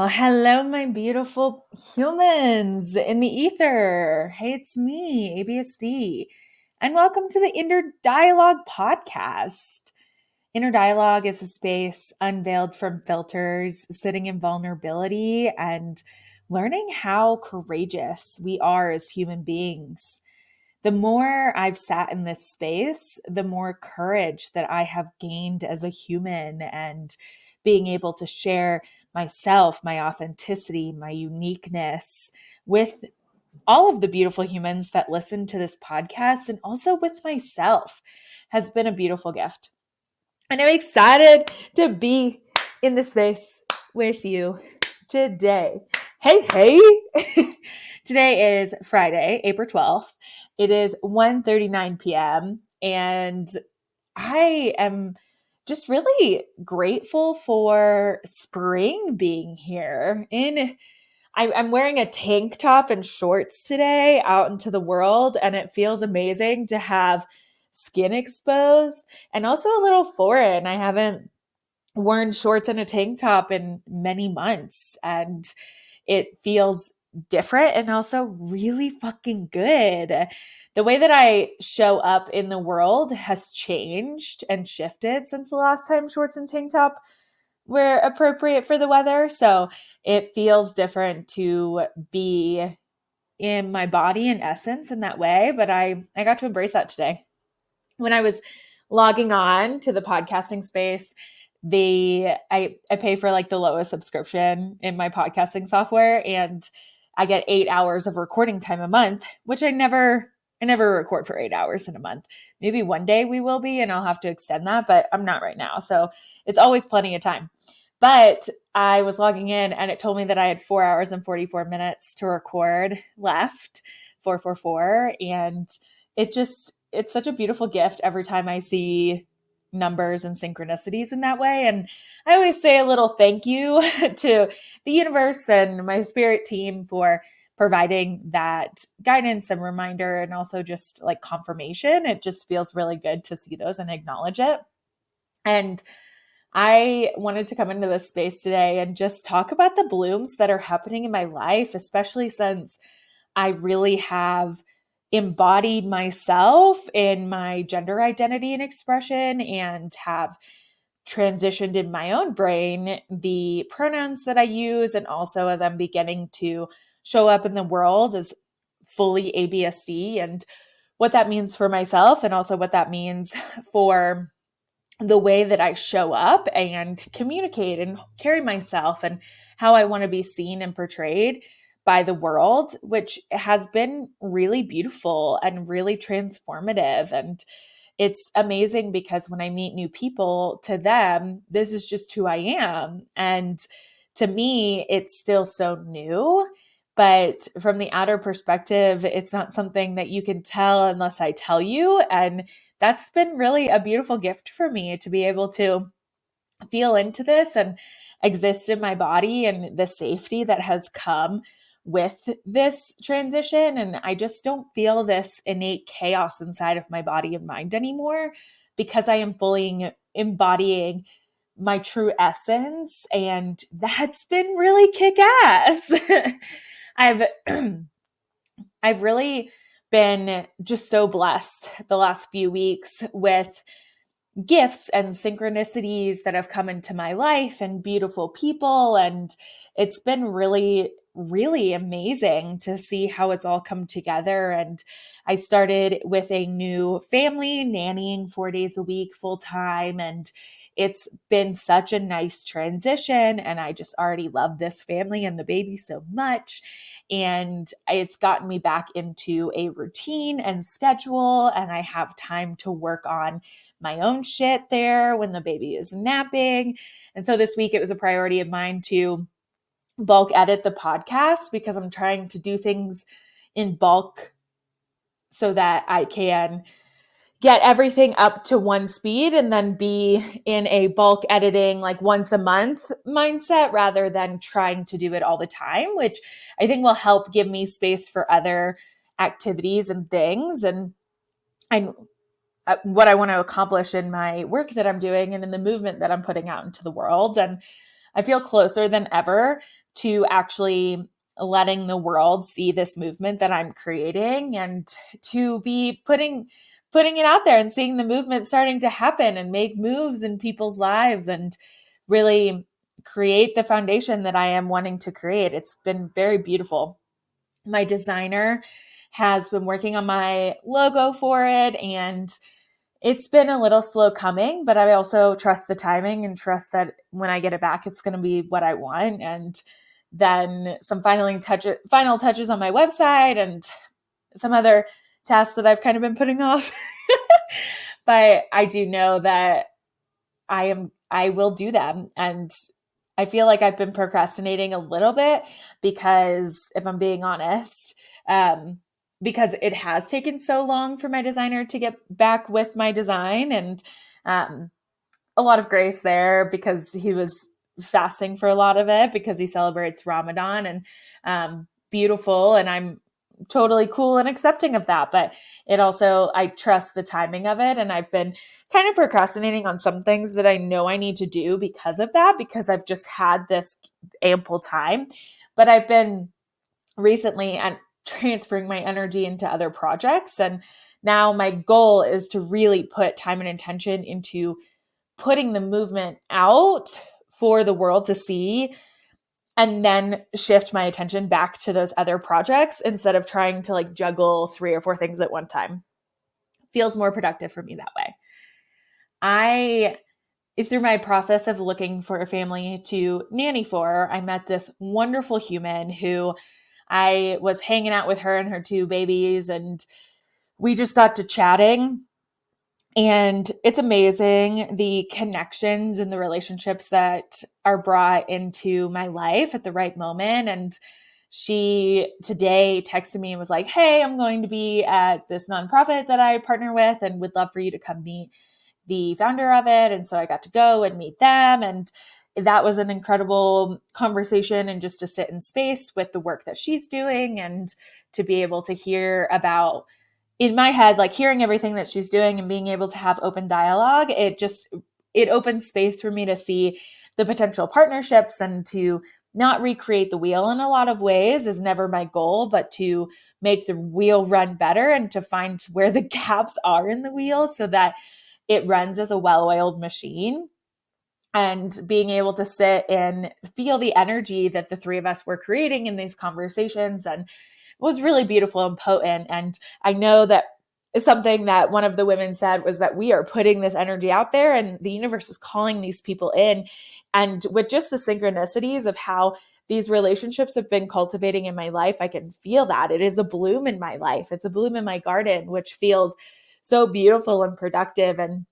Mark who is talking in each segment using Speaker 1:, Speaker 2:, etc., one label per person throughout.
Speaker 1: Well, hello, my beautiful humans in the ether. Hey, it's me, ABSD, and welcome to the Inner Dialogue podcast. Inner Dialogue is a space unveiled from filters, sitting in vulnerability, and learning how courageous we are as human beings. The more I've sat in this space, the more courage that I have gained as a human and being able to share myself, my authenticity, my uniqueness with all of the beautiful humans that listen to this podcast and also with myself has been a beautiful gift. And I'm excited to be in this space with you today. Hey. Today is Friday, April 12th. It is 1:39 p.m. and I am just really grateful for spring being here. I'm wearing a tank top and shorts today out into the world, and it feels amazing to have skin exposed and also a little foreign. I haven't worn shorts and a tank top in many months, and it feels different and also really fucking good. The way that I show up in the world has changed and shifted since the last time shorts and tank top were appropriate for the weather. So it feels different to be in my body and essence in that way. But I got to embrace that today. When I was logging on to the podcasting space, I pay for like the lowest subscription in my podcasting software, and I get 8 hours of recording time a month, which I never record for 8 hours in a month. Maybe one day we will be, and I'll have to extend that, but I'm not right now. So it's always plenty of time. But I was logging in and it told me that I had 4 hours and 44 minutes to record left, 444. And it's such a beautiful gift every time I see numbers and synchronicities in that way. And I always say a little thank you to the universe and my spirit team for providing that guidance and reminder, and also just like confirmation. It just feels really good to see those and acknowledge it. And I wanted to come into this space today and just talk about the blooms that are happening in my life, especially since I really have embodied myself in my gender identity and expression, and have transitioned in my own brain the pronouns that I use, and also as I'm beginning to show up in the world as fully ABSD, and what that means for myself, and also what that means for the way that I show up and communicate and carry myself, and how I want to be seen and portrayed by the world, which has been really beautiful and really transformative. And it's amazing because when I meet new people, to them, this is just who I am. And to me, it's still so new. But from the outer perspective, it's not something that you can tell unless I tell you. And that's been really a beautiful gift for me, to be able to feel into this and exist in my body, and the safety that has come with this transition. And I just don't feel this innate chaos inside of my body and mind anymore, because I am fully embodying my true essence. And that's been really kick-ass. I've I've really been just so blessed the last few weeks with gifts and synchronicities that have come into my life, and beautiful people. And it's been really, really amazing to see how it's all come together. And I started with a new family, nannying 4 days a week full time. And it's been such a nice transition. And I just already love this family and the baby so much. And it's gotten me back into a routine and schedule. And I have time to work on my own shit there when the baby is napping. And so this week it was a priority of mine to bulk edit the podcast, because I'm trying to do things in bulk so that I can get everything up to one speed, and then be in a bulk editing like once a month mindset, rather than trying to do it all the time, which I think will help give me space for other activities and things. And what I want to accomplish in my work that I'm doing and in the movement that I'm putting out into the world. And I feel closer than ever to actually letting the world see this movement that I'm creating, and to be putting it out there and seeing the movement starting to happen and make moves in people's lives and really create the foundation that I am wanting to create. It's been very beautiful. My designer has been working on my logo for it, and it's been a little slow coming, but I also trust the timing and trust that when I get it back, it's going to be what I want. And then some final touches on my website and some other tasks that I've kind of been putting off. But I do know that I will do them. And I feel like I've been procrastinating a little bit because, if I'm being honest, because it has taken so long for my designer to get back with my design, and a lot of grace there because he was fasting for a lot of it because he celebrates Ramadan, and beautiful. And I'm totally cool and accepting of that. But it also, I trust the timing of it. And I've been kind of procrastinating on some things that I know I need to do because of that, because I've just had this ample time. But I've been recently and transferring my energy into other projects. And now my goal is to really put time and intention into putting the movement out for the world to see, and then shift my attention back to those other projects instead of trying to like juggle 3 or 4 things at one time. Feels more productive for me that way. Through my process of looking for a family to nanny for, I met this wonderful human who I was hanging out with her and her 2 babies, and we just got to chatting. And it's amazing the connections and the relationships that are brought into my life at the right moment. And she today texted me and was like, "Hey, I'm going to be at this nonprofit that I partner with and would love for you to come meet the founder of it." And so I got to go and meet them. And that was an incredible conversation, and just to sit in space with the work that she's doing and to be able to hear about, in my head, like hearing everything that she's doing and being able to have open dialogue, it opens space for me to see the potential partnerships, and to not recreate the wheel in a lot of ways is never my goal, but to make the wheel run better and to find where the gaps are in the wheel so that it runs as a well-oiled machine. And being able to sit and feel the energy that the 3 of us were creating in these conversations, and was really beautiful and potent. And I know that something that one of the women said was that we are putting this energy out there and the universe is calling these people in. And with just the synchronicities of how these relationships have been cultivating in my life, I can feel that it is a bloom in my life. It's a bloom in my garden, which feels so beautiful and productive. And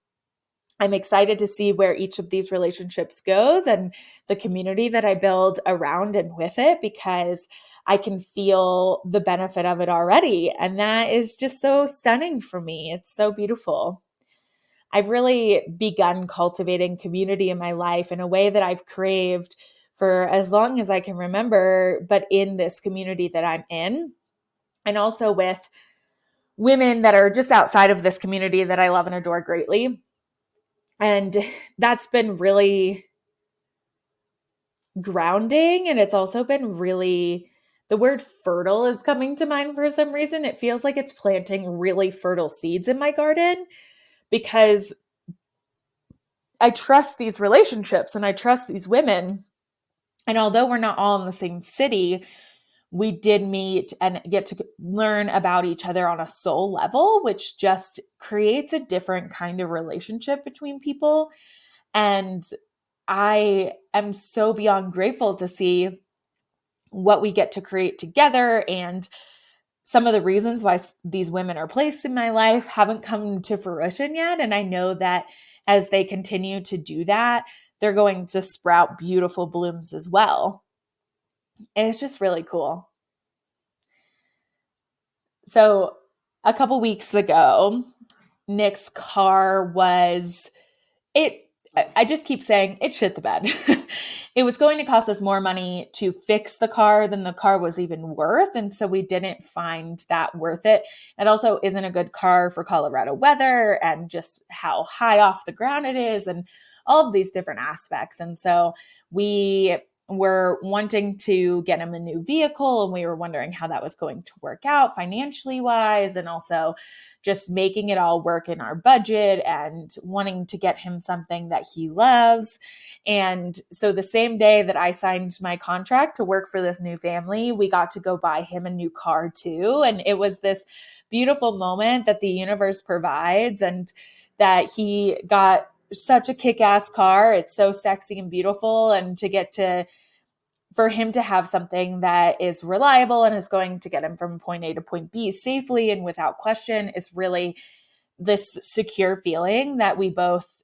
Speaker 1: I'm excited to see where each of these relationships goes and the community that I build around and with it, because I can feel the benefit of it already. And that is just so stunning for me. It's so beautiful. I've really begun cultivating community in my life in a way that I've craved for as long as I can remember, but in this community that I'm in, and also with women that are just outside of this community that I love and adore greatly. And that's been really grounding. And it's also been really, the word fertile is coming to mind for some reason. It feels like it's planting really fertile seeds in my garden, because I trust these relationships and I trust these women. And although we're not all in the same city, we did meet and get to learn about each other on a soul level, which just creates a different kind of relationship between people. And I am so beyond grateful to see what we get to create together. And some of the reasons why these women are placed in my life haven't come to fruition yet. And I know that as they continue to do that, they're going to sprout beautiful blooms as well. And it's just really cool. So a couple weeks ago, Nick's car was, I just keep saying it shit the bed. It was going to cost us more money to fix the car than the car was even worth. And so we didn't find that worth it. It also isn't a good car for Colorado weather and just how high off the ground it is and all of these different aspects. And so we were wanting to get him a new vehicle, and we were wondering how that was going to work out financially wise, and also just making it all work in our budget and wanting to get him something that he loves. And so the same day that I signed my contract to work for this new family, we got to go buy him a new car too. And it was this beautiful moment that the universe provides, and that he got such a kick-ass car. It's so sexy and beautiful. And for him to have something that is reliable and is going to get him from point A to point B safely and without question is really this secure feeling that we both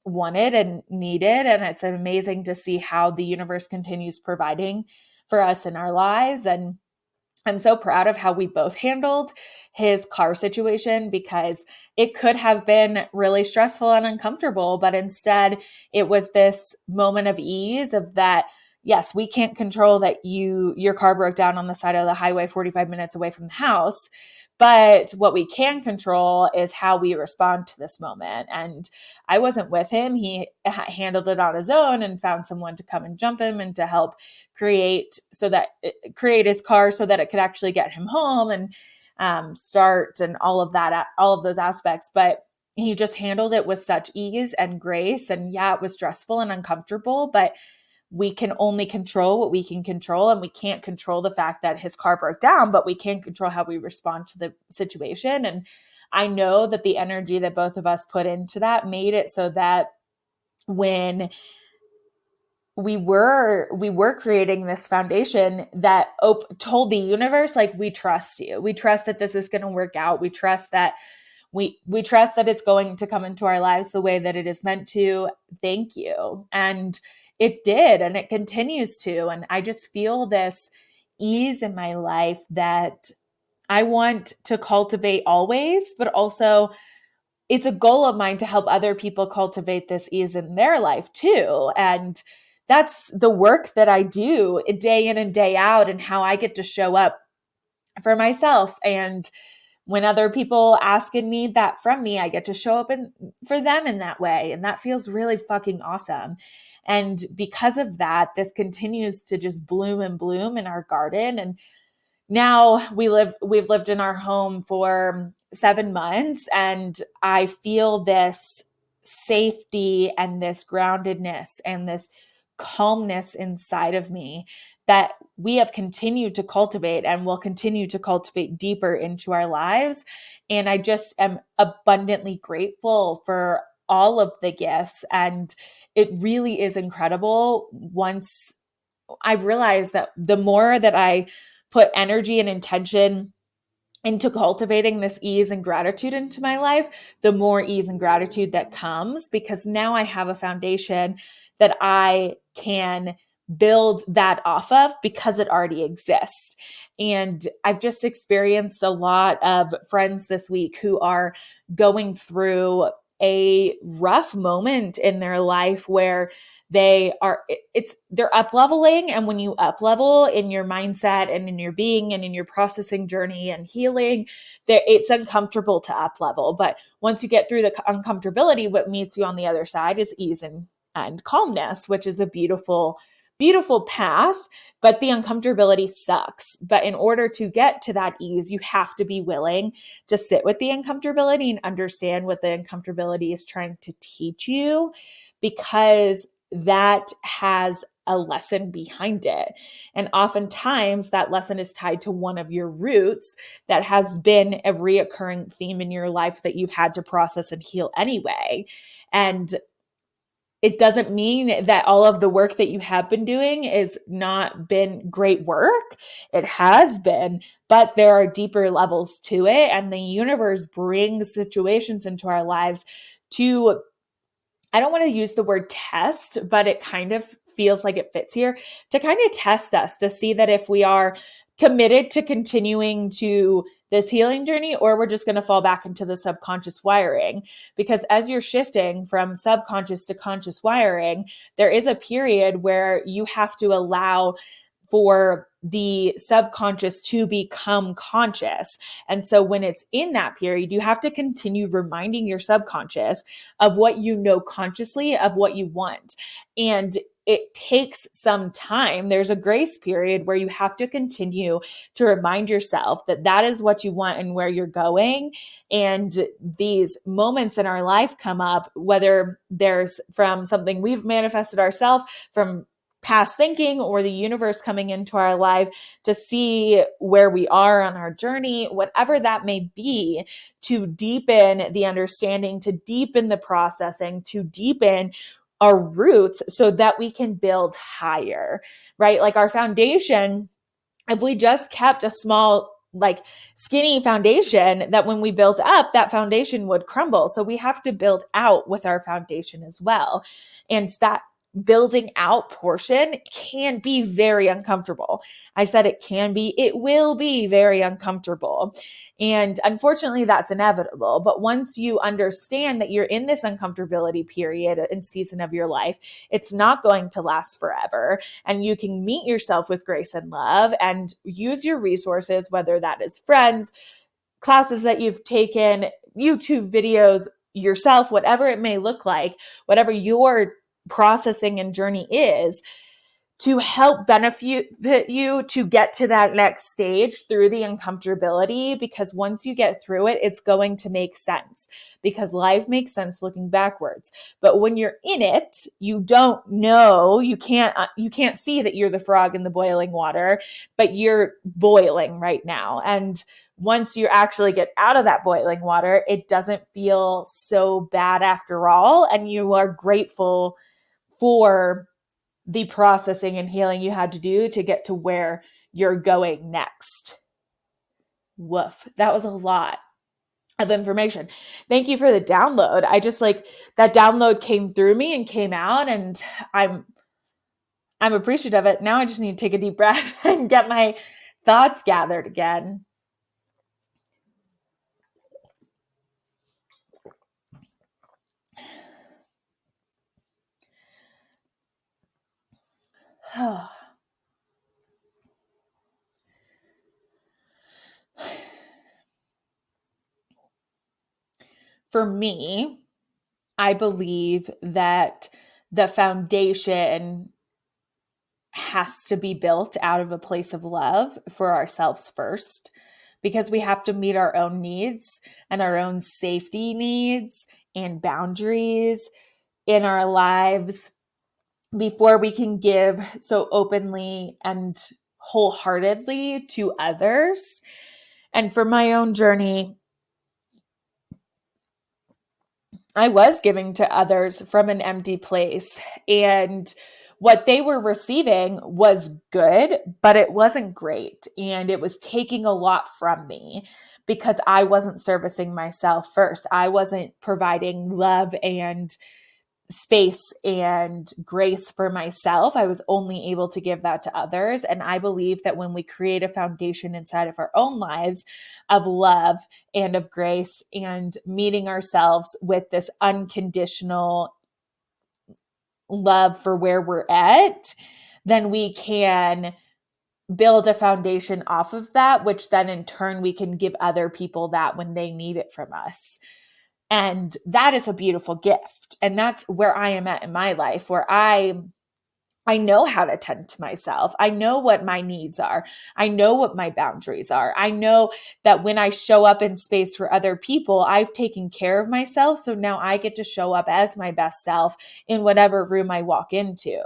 Speaker 1: wanted and needed. And it's amazing to see how the universe continues providing for us in our lives. And I'm so proud of how we both handled his car situation, because it could have been really stressful and uncomfortable, but instead it was this moment of ease of that. Yes, we can't control that your car broke down on the side of the highway 45 minutes away from the house. But what we can control is how we respond to this moment. And I wasn't with him. He handled it on his own and found someone to come and jump him and to help create his car so that it could actually get him home and start and all of those aspects. But he just handled it with such ease and grace. And yeah, it was stressful and uncomfortable, but we can only control what we can control, and we can't control the fact that his car broke down, but we can control how we respond to the situation. And I know that the energy that both of us put into that made it so that when we were creating this foundation that told the universe, like, we trust you. We trust that this is going to work out. We trust that we trust that it's going to come into our lives the way that it is meant to. Thank you. And it did, and it continues to. And I just feel this ease in my life that I want to cultivate always, but also it's a goal of mine to help other people cultivate this ease in their life too. And that's the work that I do day in and day out, and how I get to show up for myself. And when other people ask and need that from me, I get to show up for them in that way. And that feels really fucking awesome. And because of that, this continues to just bloom and bloom in our garden. And now we've lived in our home for 7 months, and I feel this safety and this groundedness and this calmness inside of me that we have continued to cultivate and will continue to cultivate deeper into our lives. And I just am abundantly grateful for all of the gifts. And it really is incredible once I've realized that the more that I put energy and intention into cultivating this ease and gratitude into my life, the more ease and gratitude that comes, because now I have a foundation that I can build that off of because it already exists. And I've just experienced a lot of friends this week who are going through a rough moment in their life where they're up leveling. And when you up level in your mindset and in your being and in your processing journey and healing, it's uncomfortable to up level. But once you get through the uncomfortability, what meets you on the other side is ease and calmness, which is a beautiful, beautiful path. But the uncomfortability sucks. But in order to get to that ease, you have to be willing to sit with the uncomfortability and understand what the uncomfortability is trying to teach you, because that has a lesson behind it. And oftentimes that lesson is tied to one of your roots that has been a reoccurring theme in your life that you've had to process and heal anyway. And it doesn't mean that all of the work that you have been doing is not been great work. It has been, but there are deeper levels to it. And the universe brings situations into our lives to, I don't want to use the word test, but it kind of feels like it fits here, to kind of test us to see that if we are committed to continuing to this healing journey, or we're just going to fall back into the subconscious wiring. Because as you're shifting from subconscious to conscious wiring, there is a period where you have to allow for the subconscious to become conscious. And so when it's in that period, you have to continue reminding your subconscious of what you know consciously, of what you want. And it takes some time. There's a grace period where you have to continue to remind yourself that that is what you want and where you're going. And these moments in our life come up, whether there's from something we've manifested ourselves, from past thinking, or the universe coming into our life to see where we are on our journey, whatever that may be, to deepen the understanding, to deepen the processing, to deepen our roots so that we can build higher, right? Like our foundation, if we just kept a small, like skinny foundation, that when we built up, that foundation would crumble. So we have to build out with our foundation as well. And that building out portion can be very uncomfortable. I said it can be, it will be very uncomfortable. And unfortunately, that's inevitable. But once you understand that you're in this uncomfortability period and season of your life, it's not going to last forever. And you can meet yourself with grace and love and use your resources, whether that is friends, classes that you've taken, YouTube videos, yourself, whatever it may look like, whatever your processing and journey is, to help benefit you to get to that next stage through the uncomfortability. Because once you get through it, it's going to make sense, because life makes sense looking backwards. But when you're in it, you don't know, you can't see that you're the frog in the boiling water, but you're boiling right now. And once you actually get out of that boiling water, it doesn't feel so bad after all. And you are grateful for the processing and healing you had to do to get to where you're going next. Woof. That was a lot of information. Thank you for the download. I just that download came through me and came out, and I'm appreciative of it. Now I just need to take a deep breath and get my thoughts gathered again. For me, I believe that the foundation has to be built out of a place of love for ourselves first, because we have to meet our own needs and our own safety needs and boundaries in our lives before we can give so openly and wholeheartedly to others. And for my own journey, I was giving to others from an empty place, and what they were receiving was good, but it wasn't great. And it was taking a lot from me because I wasn't servicing myself first. I wasn't providing love and space and grace for myself. I was only able to give that to others. And I believe that when we create a foundation inside of our own lives of love and of grace and meeting ourselves with this unconditional love for where we're at, then we can build a foundation off of that, which then in turn we can give other people that when they need it from us. And that is a beautiful gift. And that's where I am at in my life, where I know how to tend to myself. I know what my needs are. I know what my boundaries are. I know that when I show up in space for other people, I've taken care of myself. So now I get to show up as my best self in whatever room I walk into.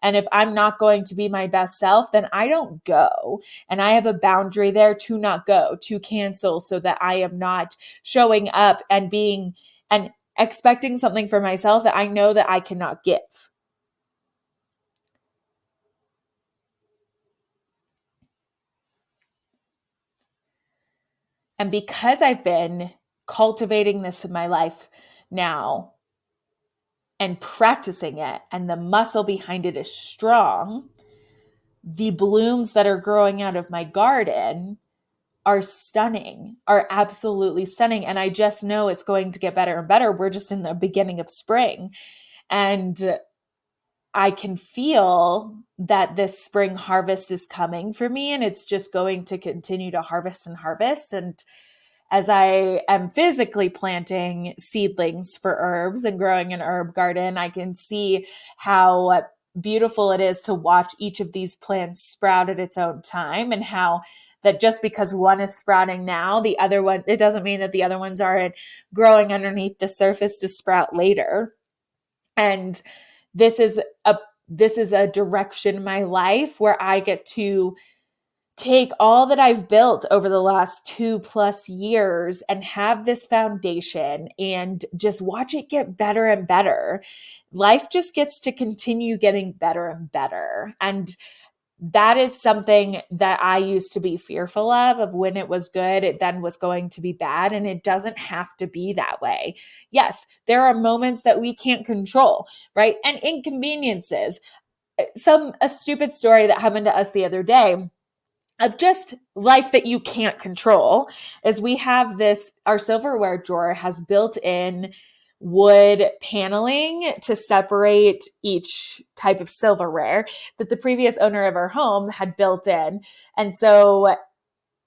Speaker 1: And if I'm not going to be my best self, then I don't go. And I have a boundary there to not go, to cancel, so that I am not showing up and being and expecting something for myself that I know that I cannot give. And because I've been cultivating this in my life now and practicing it, and the muscle behind it is strong, the blooms that are growing out of my garden are stunning, are absolutely stunning. And I just know it's going to get better and better. We're just in the beginning of spring. And I can feel that this spring harvest is coming for me, and it's just going to continue to harvest and harvest. And as I am physically planting seedlings for herbs and growing an herb garden, I can see how beautiful it is to watch each of these plants sprout at its own time, and how that just because one is sprouting now, the other one, it doesn't mean that the other ones aren't growing underneath the surface to sprout later. And this is a direction in my life where I get to take all that I've built over the last 2+ years and have this foundation and just watch it get better and better. Life just gets to continue getting better and better. And that is something that I used to be fearful of when it was good, it then was going to be bad. And it doesn't have to be that way. Yes, there are moments that we can't control, right? And inconveniences. A stupid story that happened to us the other day of just life that you can't control is we have our silverware drawer has built in wood paneling to separate each type of silverware that the previous owner of our home had built in. And so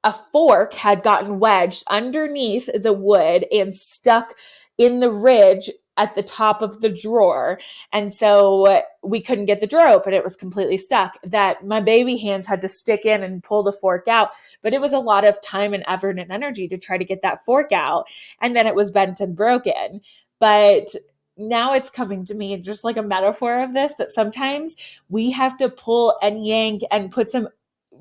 Speaker 1: a fork had gotten wedged underneath the wood and stuck in the ridge at the top of the drawer. And so we couldn't get the drawer open. It was completely stuck, that my baby hands had to stick in and pull the fork out. But it was a lot of time and effort and energy to try to get that fork out. And then it was bent and broken. But now it's coming to me just like a metaphor of this, that sometimes we have to pull and yank and put some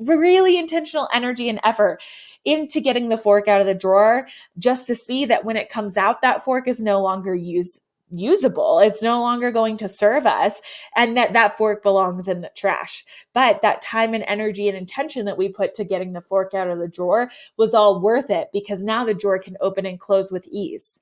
Speaker 1: really intentional energy and effort into getting the fork out of the drawer, just to see that when it comes out, that fork is no longer usable. It's no longer going to serve us, and that fork belongs in the trash. But that time and energy and intention that we put to getting the fork out of the drawer was all worth it, because now the drawer can open and close with ease.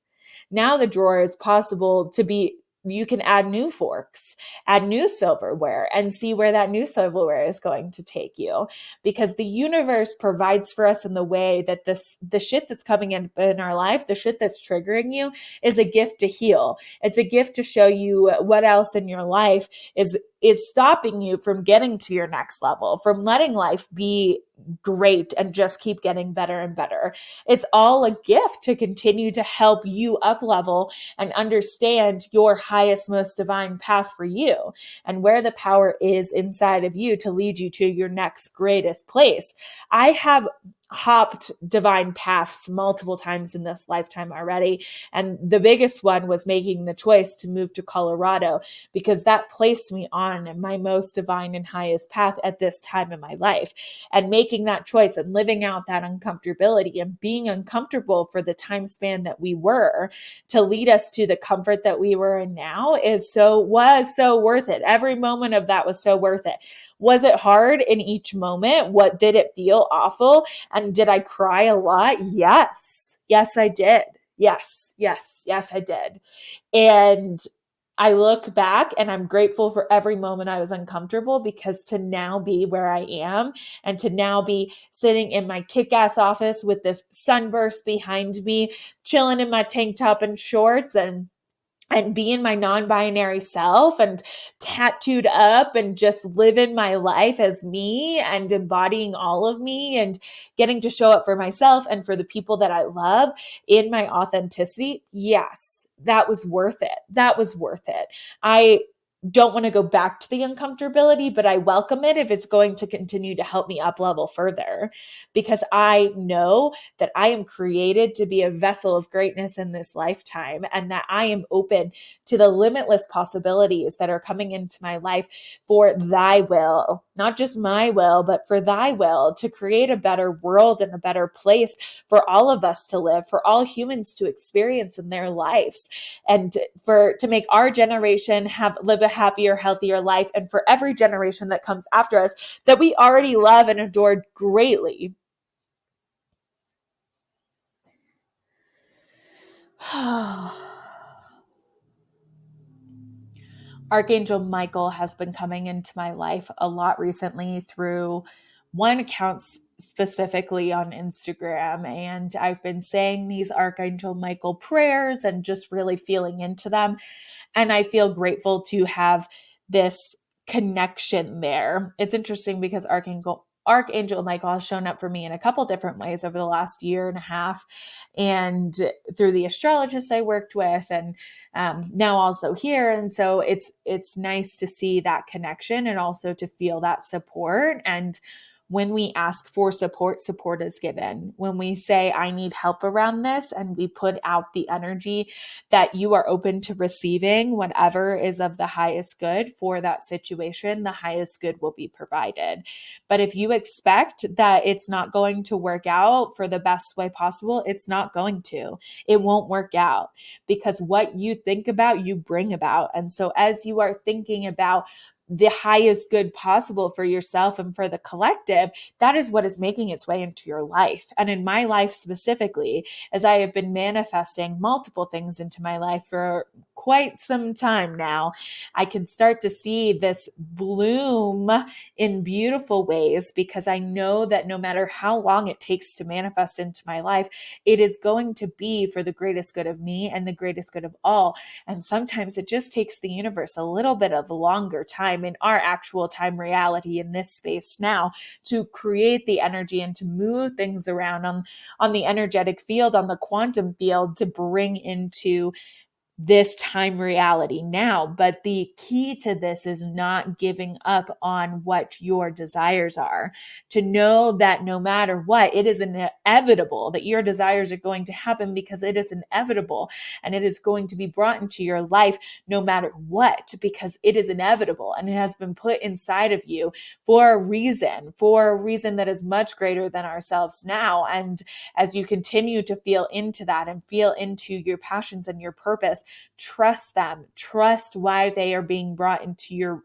Speaker 1: Now the drawer is possible to be, you can add new forks, add new silverware, and see where that new silverware is going to take you. Because the universe provides for us in the way that the shit that's coming in our life, the shit that's triggering you, is a gift to heal. It's a gift to show you what else in your life is stopping you from getting to your next level, from letting life be great and just keep getting better and better. It's all a gift to continue to help you up level and understand your highest, most divine path for you, and where the power is inside of you to lead you to your next greatest place. I have hopped divine paths multiple times in this lifetime already. And the biggest one was making the choice to move to Colorado, because that placed me on my most divine and highest path at this time in my life. And making that choice and living out that uncomfortability and being uncomfortable for the time span that we were, to lead us to the comfort that we were in now, was so worth it. Every moment of that was so worth it. Was it hard in each moment? What did it feel awful? And did I cry a lot? Yes. Yes, I did. Yes, I did. And I look back and I'm grateful for every moment I was uncomfortable, because to now be where I am, and to now be sitting in my kick-ass office with this sunburst behind me, chilling in my tank top and shorts, and being my non-binary self and tattooed up and just living my life as me and embodying all of me and getting to show up for myself and for the people that I love in my authenticity. Yes, that was worth it. That was worth it. I don't want to go back to the uncomfortability, but I welcome it if it's going to continue to help me up level further, because I know that I am created to be a vessel of greatness in this lifetime, and that I am open to the limitless possibilities that are coming into my life for thy will, not just my will, but for thy will, to create a better world and a better place for all of us to live, for all humans to experience in their lives, and to make our generation live a happier, healthier life, and for every generation that comes after us that we already love and adore greatly. Archangel Michael has been coming into my life a lot recently through one account specifically on Instagram. And I've been saying these Archangel Michael prayers and just really feeling into them. And I feel grateful to have this connection there. It's interesting because Archangel Michael has shown up for me in a couple different ways over the last year and a half, and through the astrologist I worked with, and now also here. And so it's nice to see that connection and also to feel that support. And when we ask for support, support is given. When we say, I need help around this, and we put out the energy that you are open to receiving whatever is of the highest good for that situation, the highest good will be provided. But if you expect that it's not going to work out for the best way possible, it's not going to. It won't work out, because what you think about, you bring about. And so as you are thinking about the highest good possible for yourself and for the collective, that is what is making its way into your life. And in my life specifically, as I have been manifesting multiple things into my life for quite some time now, I can start to see this bloom in beautiful ways, because I know that no matter how long it takes to manifest into my life, it is going to be for the greatest good of me and the greatest good of all. And sometimes it just takes the universe a little bit of longer time in our actual time reality in this space now to create the energy and to move things around on the energetic field, on the quantum field, to bring into this time reality now. But the key to this is not giving up on what your desires are. To know that no matter what, it is inevitable that your desires are going to happen, because it is inevitable, and it is going to be brought into your life no matter what, because it is inevitable and it has been put inside of you for a reason that is much greater than ourselves now. And as you continue to feel into that and feel into your passions and your purpose, trust them. Trust why they are being brought into your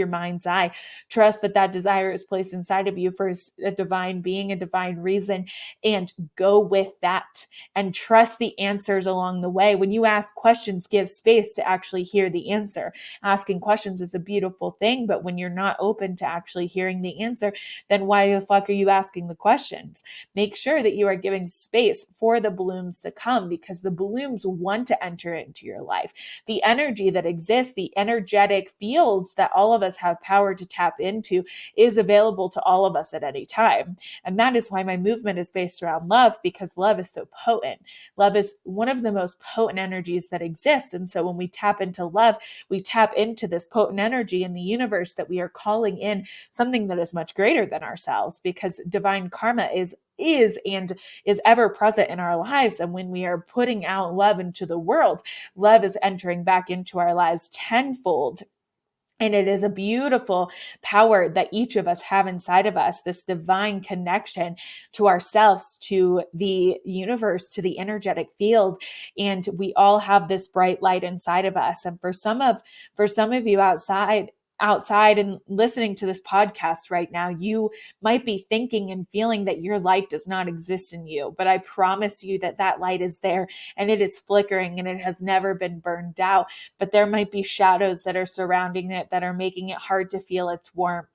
Speaker 1: mind's eye. Trust that that desire is placed inside of you for a divine being, a divine reason, and go with that, and trust the answers along the way. When you ask questions, give space to actually hear the answer. Asking questions is a beautiful thing, but when you're not open to actually hearing the answer, then why the fuck are you asking the questions? Make sure that you are giving space for the blooms to come, because the blooms want to enter into your life. The energy that exists, the energetic fields that all of us have power to tap into, is available to all of us at any time. And that is why my movement is based around love, because love is so potent. Love is one of the most potent energies that exists. And so when we tap into love, we tap into this potent energy in the universe that we are calling in something that is much greater than ourselves, because divine karma is ever present in our lives. And when we are putting out love into the world, love is entering back into our lives tenfold. And it is a beautiful power that each of us have inside of us, this divine connection to ourselves, to the universe, to the energetic field. And we all have this bright light inside of us. And for some of you outside and listening to this podcast right now, you might be thinking and feeling that your light does not exist in you. But I promise you that that light is there, and it is flickering, and it has never been burned out. But there might be shadows that are surrounding it that are making it hard to feel its warmth.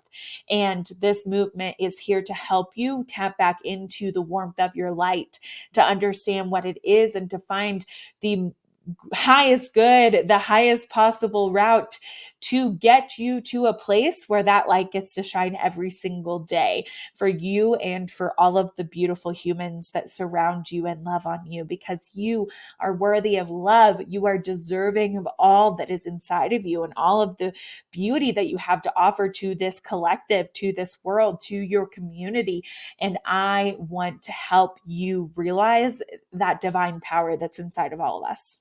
Speaker 1: And this movement is here to help you tap back into the warmth of your light, to understand what it is, and to find the highest good, the highest possible route to get you to a place where that light gets to shine every single day for you and for all of the beautiful humans that surround you and love on you, because you are worthy of love. You are deserving of all that is inside of you and all of the beauty that you have to offer to this collective, to this world, to your community. And I want to help you realize that divine power that's inside of all of us,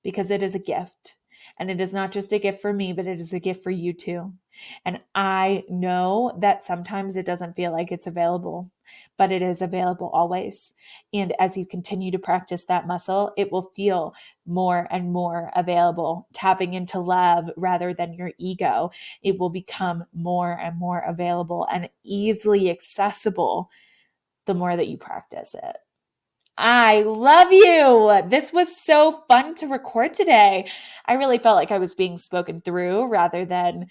Speaker 1: because it is a gift. And it is not just a gift for me, but it is a gift for you too. And I know that sometimes it doesn't feel like it's available, but it is available always. And as you continue to practice that muscle, it will feel more and more available. Tapping into love rather than your ego, it will become more and more available and easily accessible the more that you practice it. I love you. This was so fun to record today. I really felt like I was being spoken through rather than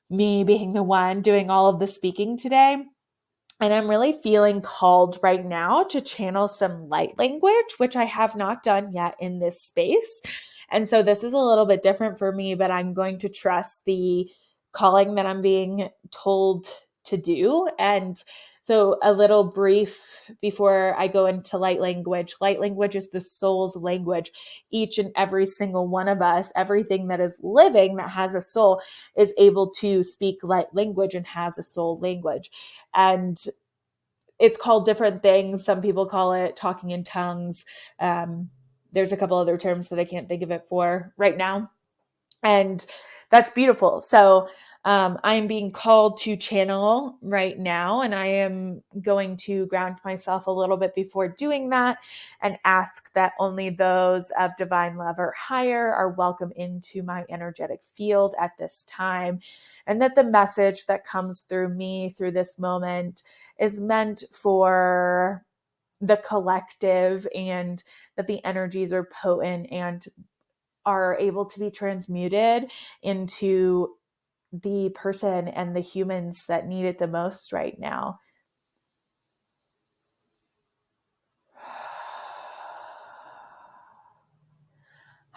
Speaker 1: me being the one doing all of the speaking today. And I'm really feeling called right now to channel some light language, which I have not done yet in this space. And so this is a little bit different for me, but I'm going to trust the calling that I'm being told to do. And so a little brief before I go into light language. Light language is the soul's language. Each and every single one of us, everything that is living that has a soul is able to speak light language and has a soul language. And it's called different things. Some people call it talking in tongues. There's a couple other terms that I can't think of it for right now. And that's beautiful. So I'm being called to channel right now, and I am going to ground myself a little bit before doing that and ask that only those of divine love or higher are welcome into my energetic field at this time, and that the message that comes through me through this moment is meant for the collective, and that the energies are potent and are able to be transmuted into the person and the humans that need it the most right now.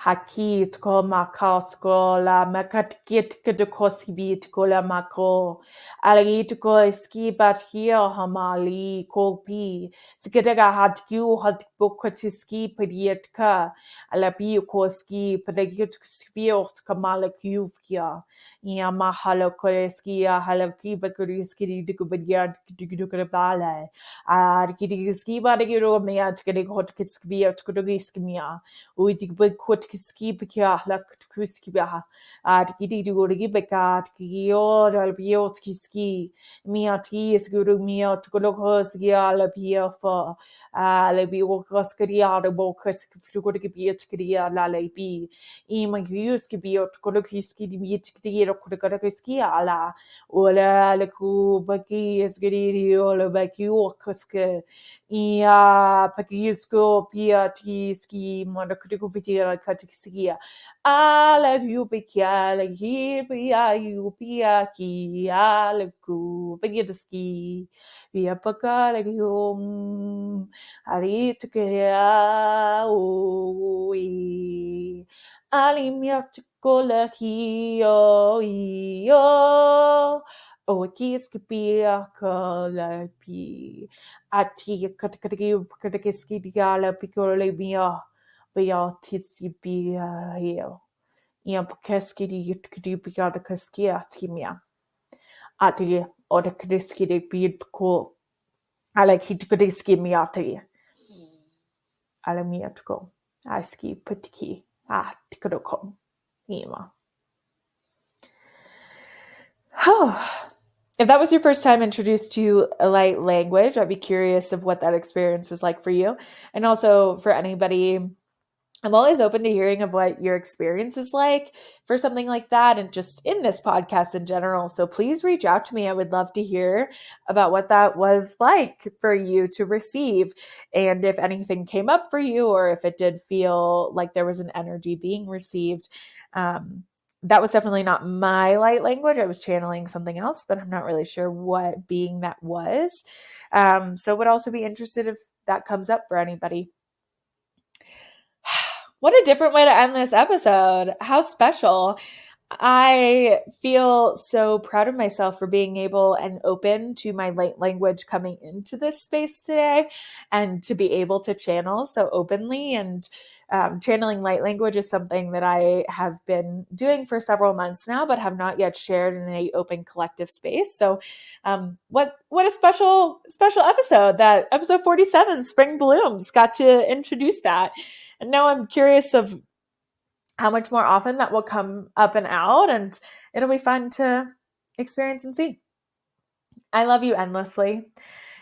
Speaker 1: Hakit ko makasko la makatkit kedekosibit ko la mako alagit ko ski bat here hamali kopi skitega hat you hat bokotiski pedietka alabi ko ski pedagit spiot kamala kuvkia ya mahalo koreski halaki bakuriski dikubiat dikubale kitiski badagiro meat kedekot kiskiat kudogiskimia uitik bekot ski pika la kuski ba at gidi do gi beka ki o dal bio ski miati is guru miat golokos gi ala bio fo le bio koskaria de bokos fugo gi biet kria la le bi I ma gius gi bio golokiski di biet kria koski ala ola le ku baki is gidi o le baki o koske ia pakisko piati ski mono kriko vitira katiksia ala yubikia la hipia yupia ki ala ku pagiski via pakala yum aritkia oi alimiatikola hio io o kiskipia kala pi ati katakaski digala picole mia bia titsi bia heo ia keski di kidipia da kaskia timia ati o da kiski de bid ko ala kitkiski miati ala miatko aski putiki tikoko ima. If that was your first time introduced to a light language, I'd be curious of what that experience was like for you. And also for anybody, I'm always open to hearing of what your experience is like for something like that, and just in this podcast in general. So please reach out to me. I would love to hear about what that was like for you to receive, and if anything came up for you, or if it did feel like there was an energy being received. That was definitely not my light language. I was channeling something else, but I'm not really sure what being that was. So would also be interested if that comes up for anybody. What a different way to end this episode. How special. I feel so proud of myself for being able and open to my light language coming into this space today, and to be able to channel so openly. And channeling light language is something that I have been doing for several months now, but have not yet shared in an open collective space. So what a special episode, that episode 47, Spring Blooms, got to introduce that. And now I'm curious of how much more often that will come up and out, and it'll be fun to experience and see. I love you endlessly.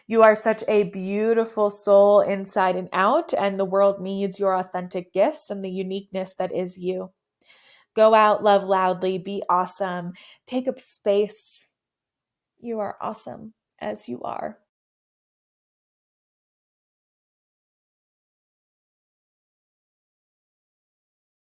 Speaker 1: You are such a beautiful soul inside and out, and the world needs your authentic gifts and the uniqueness that is you. Go out, love loudly, be awesome, take up space. You are awesome as you are.